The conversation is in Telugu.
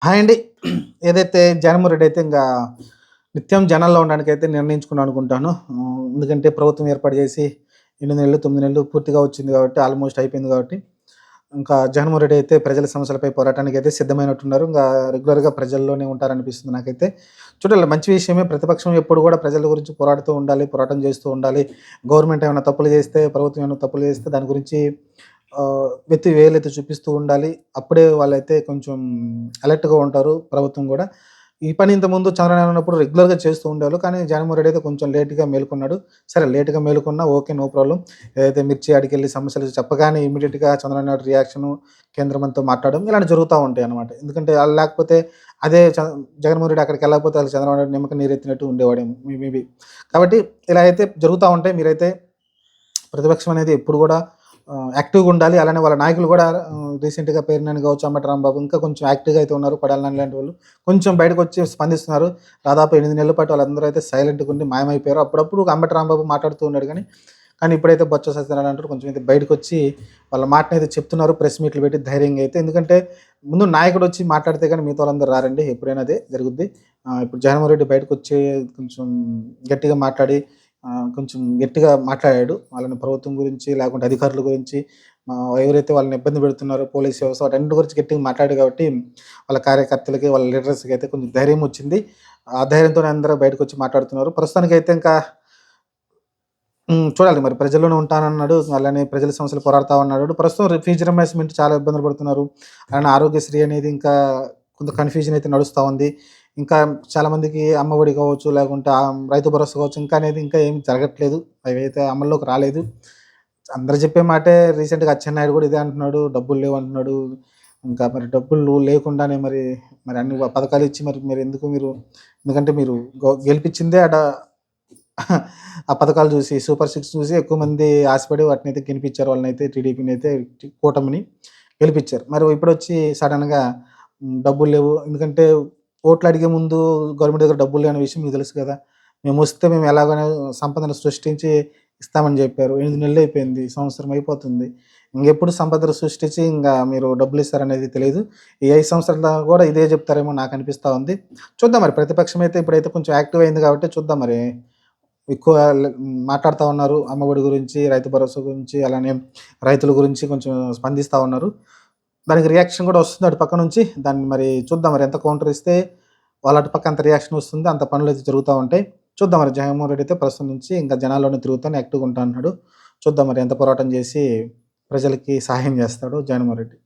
హాయ్ అండి. ఏదైతే జగన్‌మోహన్ రెడ్డి అయితే ఇంగా నిత్యం జనాల్లో ఉండడానికైతే నిర్ణయించుకున్నాను అనుకుంటాను. ఎందుకంటే ప్రభుత్వం ఏర్పాటు చేసి 8 నెలలు, 9 నెలలు పూర్తిగా వచ్చింది కాబట్టి ఆల్మోస్ట్ అయిపోయింది కాబట్టి, ఇంకా జగన్‌మోహన్ రెడ్డి అయితే ప్రజల సమస్యలపై పోరాటానికైతే సిద్ధమైనట్టున్నారు. ఇంగా రెగ్యులర్‌గా ప్రజల్లోనే ఉంటారనిపిస్తుంది నాకైతే. చూడాలి, మంచి విషయమే. ప్రతిపక్షం ఎప్పుడు కూడా ప్రజల గురించి పోరాడుతూ ఉండాలి, పోరాటం చేస్తూ ఉండాలి. గవర్నమెంట్ ఏమైనా తప్పులు చేస్తే, ప్రభుత్వం ఏమైనా తప్పులు చేస్తే దాని గురించి వేలెత్తి చూపిస్తూ ఉండాలి. అప్పుడే వాళ్ళైతే కొంచెం అలర్ట్‌గా ఉంటారు, ప్రభుత్వం గూడా. ఈ పని ఇంతకుముందు చంద్రబాబు నాయుడు ఉన్నప్పుడు రెగ్యులర్‌గా చేస్తూ ఉండేవాళ్ళు. కానీ జగన్‌మోహన్ రెడ్డి అయితే కొంచెం లేట్‌గా మేలుకున్నాడు. సరే, లేట్‌గా మేలుకున్నా ఓకే, నో ప్రాబ్లమ్. ఏదైతే మిర్చి ఆడికెళ్ళి సమస్యలు చెప్పగానే ఇమ్మీడియేట్‌గా చంద్రబాబు నాయుడు రియాక్షను, కేంద్ర మంత్రితో మాట్లాడడం ఇలాంటివి జరుగుతా ఉంటాయన్నమాట. ఎందుకంటే ఆళ్ళు లేకపోతే అదే జగన్‌మోహన్ రెడ్డి అక్కడికెళ్ళకపోతే ఆళ్ళు చంద్రబాబు నాయుడు నిమ్మకు నీరెత్తినట్టు ఉండేవాడేమో మేబీ. కాబట్టి ఇలా అయితే జరుగుతా ఉంటాయి. మీరైతే ప్రతిపక్షం అనేది ఎప్పుడు గూడా యాక్టివ్‌గా ఉండాలి. అలానే వాళ్ళ నాయకులు గూడా రీసెంట్‌గా పేర్నాని కావచ్చు, అంబటి రాంబాబు ఇంకా కొంచెం యాక్టివ్‌గా అయితే ఉన్నారు. కొడాలి నాని లాంటి వాళ్ళు కొంచెం బయటకొచ్చి స్పందిస్తున్నారు. దాదాపు 8 నెలల పాటు వాళ్ళందరూ అయితే సైలెంట్‌గా ఉండి మాయమైపోయారు. అప్పుడప్పుడు అంబటి రాంబాబు మాట్లాడుతూ ఉన్నాడు గానీ, ఇప్పుడైతే బొత్స సత్యనారాయణ అంటారు కొంచెం అయితే బయటకొచ్చి వాళ్ళ మాటనైతే చెప్తున్నారు. ప్రెస్ మీట్లు పెట్టి ధైర్యంగా అయితే. ఎందుకంటే ముందు నాయకుడొచ్చి మాట్లాడితే గానీ మిగతా వాళ్ళందరూ రారండి. ఎప్పుడైనా అదే జరుగుద్ది. ఇప్పుడు జగన్‌మోహన్ రెడ్డి బయటకొచ్చి కొంచెం గట్టిగా మాట్లాడి కొంచెం గట్టిగా మాట్లాడాడు. వాళ్ళని ప్రభుత్వం గురించి, లేకుంటే అధికారుల గురించి, ఎవరైతే వాళ్ళని ఇబ్బంది పెడుతున్నారో పోలీస్ వ్యవస్థ వాటన్నిటి గురించి గట్టిగా మాట్లాడాడు కాబట్టి, వాళ్ళ కార్యకర్తలకి, వాళ్ళ లీడర్స్‌కి అయితే కొంచెం ధైర్యం వచ్చింది. ఆ ధైర్యంతోనే అందరూ బయటకొచ్చి మాట్లాడుతున్నారు. ప్రస్తుతానికైతే ఇంకా చూడాలి మరి, ప్రజల్లోనే ఉంటానన్నాడు. అలానే ప్రజల సమస్యలు పోరాడుతా ఉన్నాడు. ప్రస్తుతం ఫీజు రీయింబర్స్‌మెంట్ చాలా ఇబ్బందులు పడుతున్నారు. అలానే ఆరోగ్యశ్రీ అనేది ఇంకా కొంత కన్‌ఫ్యూజన్ అయితే నడుస్తా ఉంది. ఇంకా చాలామందికి అమ్మఒడి కావచ్చు, లేకుంటే రైతు భరోసా కావచ్చు, ఇంకా ఏమి జరగట్లేదు. అవైతే అమల్లోకి రాలేదు. అందరూ చెప్పే మాటే రీసెంట్‌గా అచ్చెన్నాయుడు కూడా ఇదే అంటున్నాడు. డబ్బులు లేవంటున్నాడు. ఇంకా మరి డబ్బులు లేకుండానే మరి అన్ని పథకాలు ఇచ్చి మీరెందుకు ఎందుకంటే మీరు గెలిపించిందే ఆ పథకాలు చూసి, సూపర్ సిక్స్ చూసి ఎక్కువ మంది ఆశపడి వాటినైతే గెలిపించారు. వాళ్ళనైతే టీడీపీనైతే కూటమిని గెలిపించారు. మరి ఇప్పుడొచ్చి సడెన్‌గా డబ్బులు లేవు. ఎందుకంటే ఓట్లు అడిగే ముందు గవర్నమెంట్ దగ్గర డబ్బులు లేని విషయం మీకు తెలుసు కదా! మేము ఎలాగైనా సంపదను సృష్టించి ఇస్తామని చెప్పారు. 8 నెలలు అయిపోయింది. సంవత్సరం అయిపోతుంది. ఇంకెప్పుడు సంపదను సృష్టించి మీరు డబ్బులు ఇస్తారనేది తెలీదు. ఈ 5 సంవత్సరాల దాకా కూడా ఇదే చెప్తారేమో నాకు అనిపిస్తా ఉంది. చూద్దాం మరి, ప్రతిపక్షం అయితే ఇప్పుడైతే కొంచెం యాక్టివ్ అయింది కాబట్టి చూద్దాం మరి. ఎక్కువ మాట్లాడుతా ఉన్నారు. అమ్మఒడి గురించి, రైతు భరోసా గురించి, అలానే రైతుల గురించి కొంచెం స్పందిస్తా ఉన్నారు. దానికి రియాక్షన్ కూడా వస్తుంది అటు పక్క నుంచి. దాన్ని మరి చూద్దాం మరి, ఎంత కౌంటర్ ఇస్తే వాళ్ళ అటు పక్క అంత రియాక్షన్ వస్తుంది, అంత పనులైతే జరుగుతా ఉంటాయి. చూద్దాం మరి, జగన్మోహన్ రెడ్డి అయితే ప్రస్తుతం నుంచి ఇంకా జనాల్లోనే తిరుగుతాను, యాక్టివ్‌గా ఉంటా అంటున్నాడు. చూద్దాం మరి ఎంత పోరాటం చేసి ప్రజలకి సహాయం చేస్తాడో జగన్మోహన్ రెడ్డి.